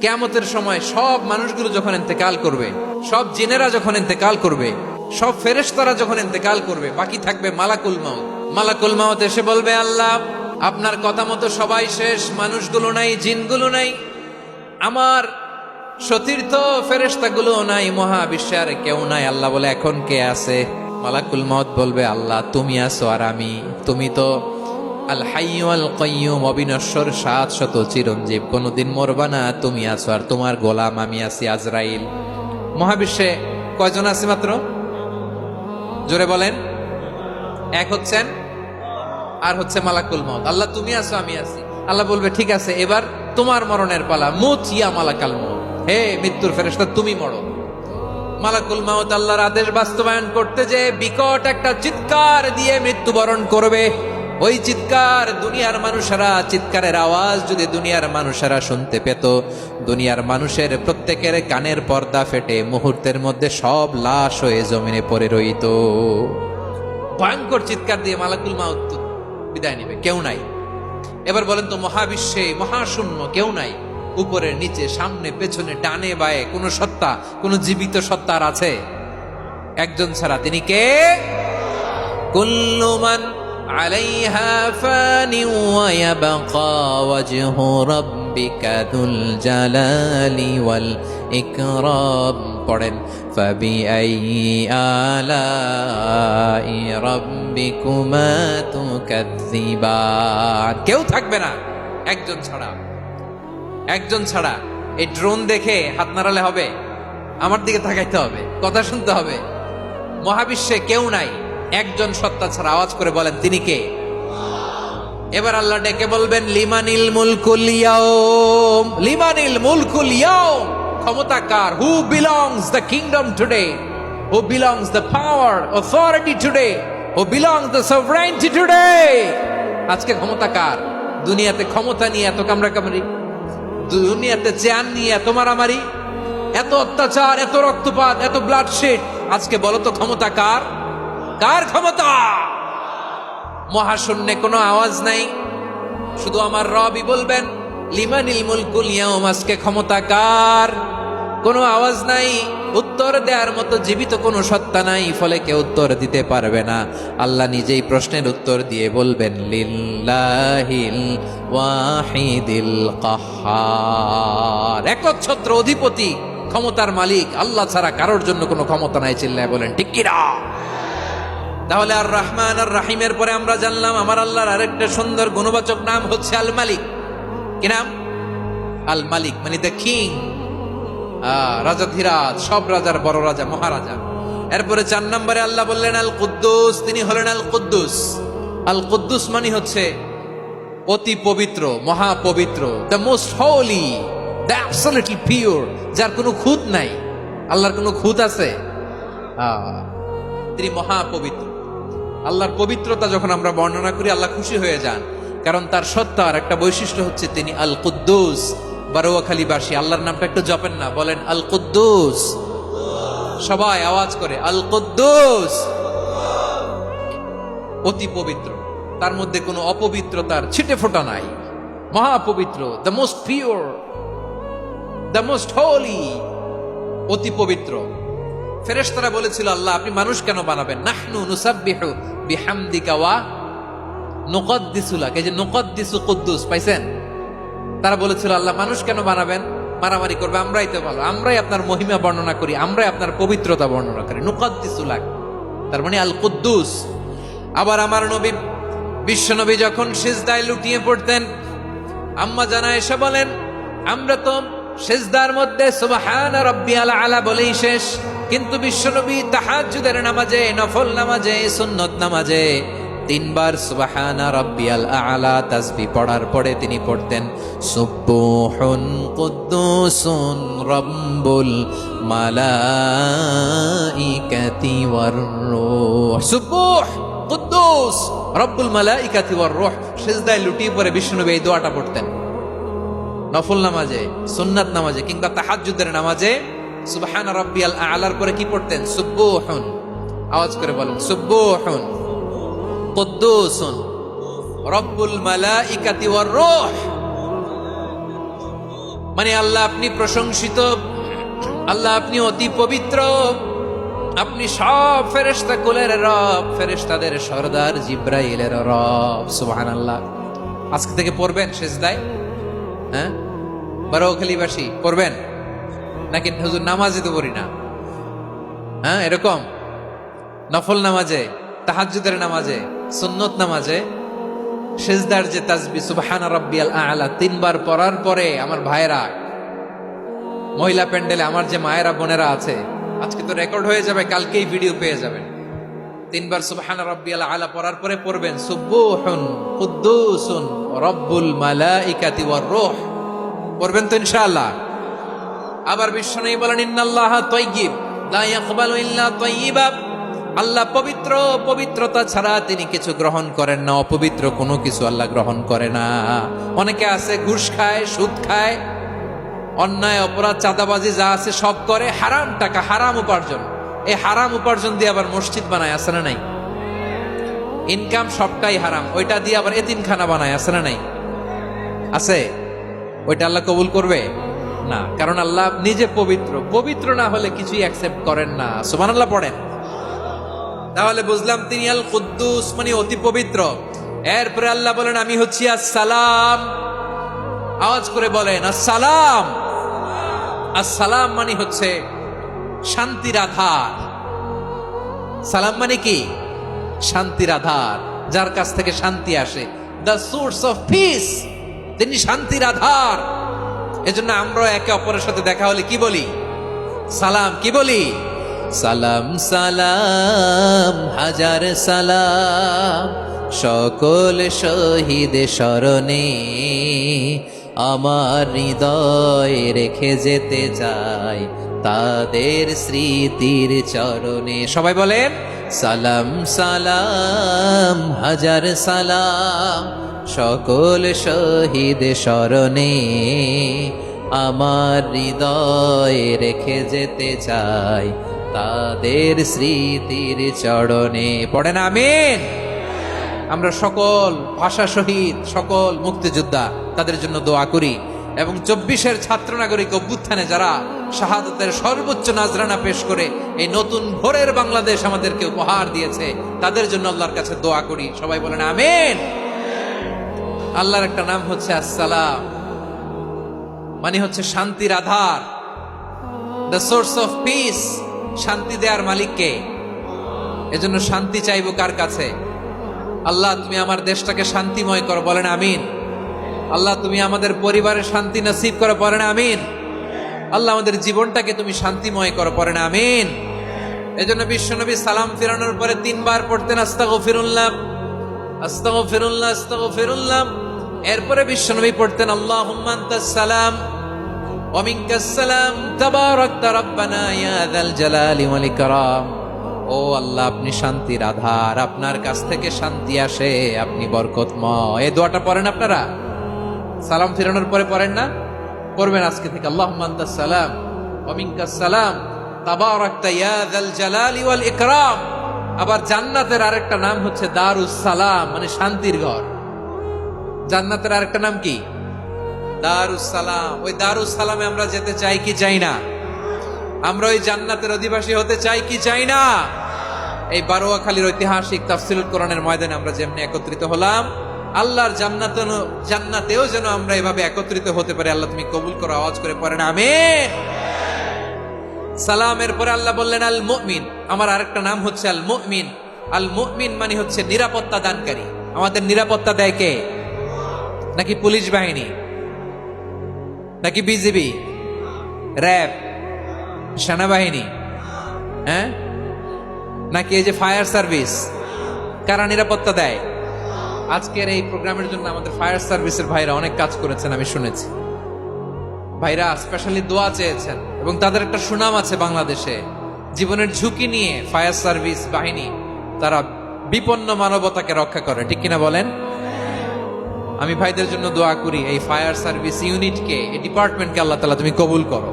কিয়ামতের সময় সব মানুষগুলো যখন ইন্তেকাল করবে, সব জিনেরা যখন ইন্তেকাল করবে, সব ফেরেশতারা যখন ইন্তেকাল করবে, বাকি থাকবে মালাকুল মাউত। মালাকুল মাউত এসে বলবে, আল্লাহ আপনার কথা মতো সবাই শেষ, মানুষগুলো নাই, জিনগুলো নাই, আমার সতীর্থ ফেরেশতাগুলো নাই, মহাবিশ্বে আর কেউ নাই। আল্লাহ বলে, এখন কে আছে? মালাকুল মাউত বলবে, আল্লাহ তুমি আছো আর আমি। তুমি তো আল হাইয়্যু আল কাইয়্যুম, অবিনশ্বর, শাশ্বত, চিরঞ্জীব, কোনদিন মরবা না, তুমি আছো আর তোমার গোলাম আমি আছি আজরাইল। মহাবিশ্বে কয়জন আছে মাত্র? জোরে বলেন। এক হচ্ছেন আর হচ্ছে মালাকুল মাউত। আল্লাহ তুমি আছো আমি আছি। আল্লাহ বলবে, ঠিক আছে, এবার তোমার মরণের পালা, মুত ইয়া মালাকাল মাউত, হে মৃত্যুর ফেরেশতা তুমি মরো। মালাকুল মাউত আল্লাহর আদেশ বাস্তবায়ন করতে যে বিকট একটা চিৎকার দিয়ে মৃত্যুবরণ করবে। ওই চিৎকার দুনিয়ার মানুষেরা, চিৎকারের আওয়াজ যদি দুনিয়ার মানুষেরা শুনতে পেত, দুনিয়ার মানুষের প্রত্যেকের কানের পর্দা ফেটে মুহূর্তের মধ্যে সব লাশ হয়ে জমিনে পড়ে রইত। ভয়ঙ্কর চিৎকার দিয়ে মালাকুল মাউত বিদায় নেবে, কেউ নাই। এবার বলেন তো, মহাবিশ্বে মহাশূন্য, কেউ নাই, উপরে নিচে সামনে পেছনে ডানে বায়ে কোন সত্তা, কোন জীবিত সত্তার আছে? একজন ছাড়া, তিনি কে? কুল্লু মান আলাইহা ফানি ওয়া ইয়াবকা ওয়াজহু রাব্বিকা যুল জালালি ওয়াল ইকরাম। পড়েন, ফাবিআইয়ি আলাই রাব্বিকুমা তুকাযযিবান। কেউ থাকবে না একজন ছাড়া। একজন ছাড়া। এই ড্রোন দেখে হাত নাড়ালে হবে? আমার দিকে তাকাইতে হবে, কথা শুনতে হবে। মহাবিশ্বে কেউ নাই, একজন সত্তা ছাড়া। আওয়াজ করে বলেন, তিনি কে? এবার আল্লাহ ডেকে বলবেন, লিমানিল মুলকুল ইয়াউম, লিমানিল মুলকুল ইয়াউম। ক্ষমতা কার? Who belongs the kingdom today, who belongs the power authority today, who belongs the sovereignty today. আজকে ক্ষমতা কার? দুনিয়াতে ক্ষমতা নিয়ে এত কামড়াকামড়ি, দুনিয়াতে চেয়ার নিয়ে এত মারামারি, এত অত্যাচার, এত রক্তপাত, এত ব্লাডশেড। আজকে বলো তো ক্ষমতা কার? কার ক্ষমতা? মহাশূন্যে কোনো আওয়াজ নাই, শুধু আমার রবই বলবেন, লিমানিল মুলকুল ইয়াউম। আজকে ক্ষমতা কার? কোনো আওয়াজ নাই, উত্তর দেওয়ার মতো জীবিত কোনো সত্তা নাই, ফলে কেউ উত্তর দিতে পারবে না। আল্লাহ নিজেই প্রশ্নের উত্তর দিয়ে বলবেন, লিল্লাহিল ওয়াহিদিল কাহ্হার। একচ্ছত্র অধিপতি, ক্ষমতার মালিক আল্লাহ ছাড়া কারোর জন্য কোনো ক্ষমতা নাই। চিল্লায় বলেন ঠিক কি না? তাহলে আর রহমান আর রাহিমের পরে আমরা জানলাম আমার আল্লাহর আরেকটা সুন্দর গুণবাচক নাম হচ্ছে আল মালিক। কি নাম? আল মালিক, মানে দ্য কিং, রাজাধিরাজ, সব রাজার বড় রাজা, মহারাজা। এরপরে 4 নম্বরে আল্লাহ বললেন আল কুদ্দুস, তিনি হলেন আল কুদ্দুস। আল কুদ্দুস মানে হচ্ছে অতি পবিত্র, মহাপবিত্র, the most holy, the absolutely pure, যার কোনো খুঁত নাই। আল্লাহর কোনো খুঁত আছে? তিনি মহাপবিত্র। আল্লাহর পবিত্রতা যখন আমরা বর্ণনা করি, আল্লাহ খুশি হয়ে যান, কারণ তার সত্তার একটা বৈশিষ্ট্য হচ্ছে তিনি আল কুদ্দুস। বারোয়াখালীবাসী আল্লাহর নামটা একটু জপেন না, বলেন আল কুদ্দুস। সবাই আওয়াজ করে আল কুদ্দুস। অতি পবিত্র, তার মধ্যে কোনো অপবিত্রতার ছিটে ফোঁটা নাই, মহাপবিত্র, the most pure, the most holy, অতি পবিত্র। ফেরেশতারা বলেছিল, আল্লাহ আপনি মানুষ কেন বানাবেন? নাহনু নুসাব্বিহু বিহামদিকা ওয়া নুকদ্দিসু লাক। এই যে নুকদ্দিসু কুদ্দুস পাইছেন? তারা বলেছিল, আল্লাহ মানুষ কেন বানাবেন? মারামারি করবে, আমরাই তো ভালো, আমরাই আপনার মহিমা বর্ণনা করি, আমরাই আপনার পবিত্রতা বর্ণনা করি। নুকদ্দিসু লাক, তার মানে আল কুদ্দুস। আবার আমার নবী, বিশ্ব নবী যখন সিজদায় লুটিয়ে পড়তেন, আম্মা জানা এসে বলেন, আমরা তো সিজদার মধ্যে সুবহান রাব্বিয়াল আলা বলেই শেষ, কিন্তু বিশ্বনবী তাহাজ্জুদের নামাজে, নফল নামাজে, সুন্নত নামাজে 3 বার সুবহান রাব্বিয়াল আলা তাসবিহ পড়ার পরে তিনি পড়তেন, সুবহুন কুদ্দুসুন রাব্বুল মালাইকাতি ওয়ার রূহ। সুবহ কুদ্দুস রব্বুল মালাইকাতি ওয়ার রূহ। সিজদায় লুটিয়ে পড়ে বিশ্বনবী এই দোয়াটা পড়তেন। নফল নামাজে, সুন্নাত নামাজে কিংবা তাহাজ্জুদের নামাজে সুবহান রাব্বিয়াল আলার পরে কি পড়তেন? সুবহুন। আওয়াজ করে বলেন, সুবহুন কুদ্দুসুন রব্বুল মালাইকাতি ওয়ার রূহ। মানে আল্লাহ আপনি প্রশংসিত, আল্লাহ আপনি অতি পবিত্র, আপনি সব ফেরেশতা কুলের রব, ফেরেশতাদের সরদার জিব্রাইলের রব। সুবহানাল্লাহ। আজকে থেকে পড়বেন সিজদায়? হ্যাঁ, বারোখালীবাসী পড়বেন নাকি হুজুর নামাজে তো পড়ি না? হ্যাঁ, এরকম নফল নামাজে, তাহাজ্জুদের নামাজে, সুন্নত নামাজে সিজদার যে তাসবিহ সুবহান রাব্বিয়াল আ'লা 3 বার পড়ার পরে আমার ভাইরা, মহিলা প্যান্ডেলে আমার যে মায়েরা বোনেরা আছে, আজকে তো রেকর্ড হয়ে যাবে, কালকেই ভিডিও পেয়ে যাবেন। 3 বার সুবহান রাব্বিয়াল আ'লা পড়ার পরে পড়বেন সুবহুন কুদ্দুসুন রব্বুল মালাইকাতি ওয়ার রূহ। পড়বেন তো ইনশাআল্লাহ। আবার বিশ্বনবী বলেন ইন্নাল্লাহা তাইয়্যিব লা ইয়াকবালু ইল্লা তাইয়্যিবা। আল্লাহ পবিত্র, পবিত্রতা ছাড়া তিনি কিছু গ্রহণ করেন না, অপবিত্র কোনো কিছু আল্লাহ গ্রহণ করে না। অনেকে আছে ঘুষ খায়, সুদ খায়, অন্যায় অপরাধ চাঁদাবাজি যা আছে সব করে, হারাম টাকা, হারাম উপার্জন। এই হারাম উপার্জন দিয়ে আবার মসজিদ বানায়, আছে না নাই? ইনকাম সবটাই হারাম, ওইটা দিয়ে আবার এতিমখানা বানায়, আছে না নাই? আছে। ওইটা আল্লাহ কবুল করবে না, কারণ আল্লাহ নিজে পবিত্র। পবিত্র না হলে কিছুই অ্যাকসেপ্ট করেন না। সুবহানাল্লাহ পড়েন। তাহলে বুঝলাম তিনি আল কুদ্দুস মানে অতি পবিত্র। এরপরে আল্লাহ বলেন আমি হচ্ছি আসসালাম। আওয়াজ করে বলেন আসসালাম। আসসালাম মানে হচ্ছে শান্তির আধার। সালাম মানে কি? শান্তির আধার, যার কাছ থেকে শান্তি আসে। দ্য সোর্স অফ পিস, তিনি শান্তির আধার। এজন্য আমরা একে অপরের সাথে দেখা হলে কি বলি? সালাম। কি বলি? সালাম সালাম হাজার সালাম, সকল শহীদ স্মরণে আমার হৃদয় রেখে যেতে চাই তাদের স্মৃতির চরণে। সবাই বলেন সালাম সালাম হাজার সালাম, সকল শহীদ স্মরণে আমার হৃদয় রেখে যেতে চাই তাদের স্মৃতির চরণে। পড়েন আমিন। আমরা সকল ভাষা শহীদ, সকল মুক্তিযোদ্ধা, তাদের জন্য দোয়া করি। এবং 24-এর ছাত্র নাগরিক অভ্যুত্থানে যারা শাহাদাতের সর্বোচ্চ নাজরানা পেশ করে এই নতুন ভোরের বাংলাদেশ আমাদেরকে উপহার দিয়েছে, তাদের জন্য আল্লাহর কাছে দোয়া করি। সবাই বলেন আমিন। আল্লাহর একটা নাম হচ্ছে আসসালাম, মানে হচ্ছে শান্তির আধার, দ্য সোর্স অফ পিস। শান্তি দেওয়ার মালিককে। এজন্য শান্তি চাইবো কার কাছে? আল্লাহ তুমি আমার দেশটাকে শান্তিময় করো, বলেন আমিন। আল্লাহ তুমি আমাদের পরিবারে শান্তি নসিব করো, বলেন আমিন। আল্লাহ আমাদের জীবনটাকে তুমি শান্তিময় করো, বলেন আমিন। এজন্য বিশ্বনবী সালাম ফিরানোর পরে 3 বার পড়তেন আস্তাগফিরুল্লাহ আস্তাগফিরুল্লাহ আস্তাগফিরুল্লাহ। এরপরে বিশ্বনবী পড়তেন আল্লাহুম্মা আনতাস সালাম ওয়া মিনকাস সালাম তাবারাকতা রাব্বানা ইয়া যাল জালালি ওয়াল ইকরাম। ও আল্লাহ আপনি শান্তির আধার, আপনার কাছ থেকে শান্তি আসে, আপনি বরকতময়। এই দোয়াটা পড়েন আপনারা? সালাম ফিরানোর পরে পড়েন না? পড়বেন আজকে থেকে আল্লাহুম্মা আনতাস সালাম ওয়া মিনকাস সালাম তাবারাকতা ইয়া যাল জালালি ওয়াল ইকরাম। আবার জান্নাতের আরেকটা নাম হচ্ছে দারুস সালাম, মানে শান্তির ঘর। জান্নাতের আরেকটা নাম কি? দারুস সালাম। ওই দারুস সালামে আমরা যেতে চাই কি চাই না? আমরা ওই জান্নাতের অধিবাসী হতে চাই কি চাই না? এই বারোয়াখালীর ঐতিহাসিক তাফসীরুল কোরআনের ময়দানে আমরা যেমনি একত্রিত হলাম, আল্লাহর জান্নাতেও যেন আমরা এভাবে একত্রিত হতে পারি। আল্লাহ তুমি কবুল করো। আওয়াজ করে পড়েন আমিন। সালামের পরে আল্লাহ বললেন আল মুমিন। আমার আরেকটা নাম হচ্ছে আল মুমিন। আল মুমিন মানে হচ্ছে নিরাপত্তা দানকারী। আমাদের নিরাপত্তা দেয় কে? নাকি পুলিশ বাহিনী, নাকি বিজিবি, র্যাব, সেনাবাহিনী, হ্যাঁ, নাকি এই যে ফায়ার সার্ভিস? কারা নিরাপত্তা দেয়? আজকের এই প্রোগ্রামের জন্য আমাদের ফায়ার সার্ভিসের ভাইরা অনেক কাজ করেছেন, আমি শুনেছি। ভাইরা স্পেশালি দোয়া চেয়েছেন এবং তাদের একটা সুনাম আছে বাংলাদেশে। জীবনের ঝুঁকি নিয়ে ফায়ার সার্ভিস বাহিনী তারা বিপন্ন মানবতাকে রক্ষা করে, ঠিক কিনা বলেন? আমি ভাইদের জন্য দোয়া করি, এই ফায়ার সার্ভিস ইউনিটকে, এই ডিপার্টমেন্টকে আল্লাহ তাআলা তুমি কবুল করো।